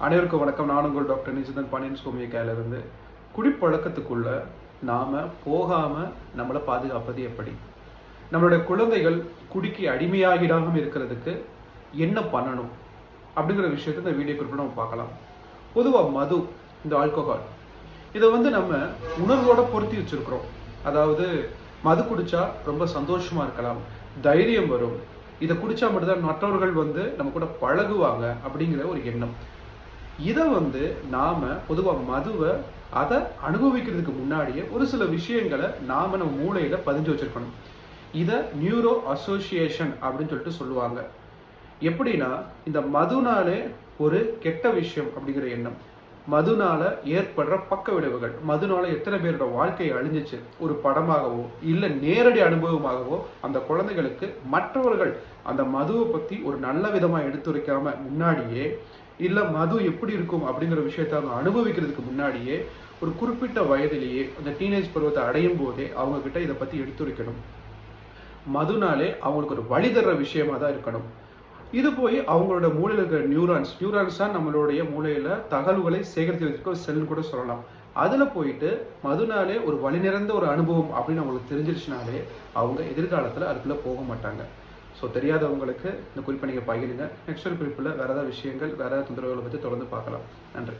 அனைவருக்கும் வணக்கம். நான் உங்கள் டாக்டர் நிஜிதன் பாண்டியன் சோமியக்காயிலிருந்து. குடிப்பழக்கத்துக்குள்ள நாம போகாம நம்மளை பாதுகாப்பது எப்படி? நம்மளுடைய குழந்தைகள் குடிக்கு அடிமையாகிடாமல் இருக்கிறதுக்கு என்ன பண்ணணும் அப்படிங்கிற விஷயத்தை இந்த வீடியோ குறிப்பிட நம்ம பார்க்கலாம். பொதுவாக மது, இந்த ஆல்கோஹால், இதை நம்ம உணர்வோட பொருத்தி வச்சிருக்கிறோம். அதாவது மது குடிச்சா ரொம்ப சந்தோஷமா இருக்கலாம், தைரியம் வரும், இதை குடிச்சா மட்டும்தான் மற்றவர்கள் நம்ம கூட பழகுவாங்க அப்படிங்கிற ஒரு எண்ணம். இதை நாம பொதுவாக மதுவை அதை அனுபவிக்கிறதுக்கு முன்னாடியே ஒரு சில விஷயங்களை நம்ம மூளையில பதிஞ்சு வச்சிருக்கணும். இதை நியூரோ அசோசியேஷன் அப்படின்னு சொல்லிட்டு சொல்லுவாங்க. எப்படின்னா, இந்த மதுனாலே ஒரு கெட்ட விஷயம் அப்படிங்கிற எண்ணம், மதுனால ஏற்படுற பக்க விளைவுகள், மதுனால எத்தனை பேரோட வாழ்க்கையை அழிஞ்சிச்சு, ஒரு படமாகவோ இல்லை நேரடி அனுபவமாகவோ அந்த குழந்தைகளுக்கு மற்றவர்கள் அந்த மதுவை பற்றி ஒரு நல்ல விதமாக எடுத்துரைக்காம முன்னாடியே, இல்லை மது எப்படி இருக்கும் அப்படிங்கிற விஷயத்தை அவங்க அனுபவிக்கிறதுக்கு முன்னாடியே ஒரு குறிப்பிட்ட வயதிலேயே அந்த டீனேஜ் பருவத்தை அடையும் போதே அவங்க கிட்ட இதை பற்றி எடுத்துரைக்கணும். மதுனாலே அவங்களுக்கு ஒரு வழி தர்ற விஷயமா தான் இருக்கணும். இது போய் அவங்களோட மூளையில் இருக்கிற நியூரான்ஸ் தான் நம்மளுடைய மூளையில தகவல்களை சேகரித்து வச்சிருக்க செல்னு கூட சொல்லலாம். அதுல போயிட்டு மதுனாலே ஒரு வழி நிறைந்த ஒரு அனுபவம் அப்படின்னு அவங்களுக்கு தெரிஞ்சிருச்சுனாலே அவங்க எதிர்காலத்துல அதுக்குள்ள போக மாட்டாங்க. ஸோ தெரியாதவங்களுக்கு இந்த குறிப்பை நீங்கள் பகிருங்க. நெக்ஸ்ட் ஒரு குறிப்பில் வேறு ஏதாவது விஷயங்கள், வேறு ஏதாவது தொந்தரவுகளை பற்றி தொடர்ந்து பார்க்கலாம். நன்றி.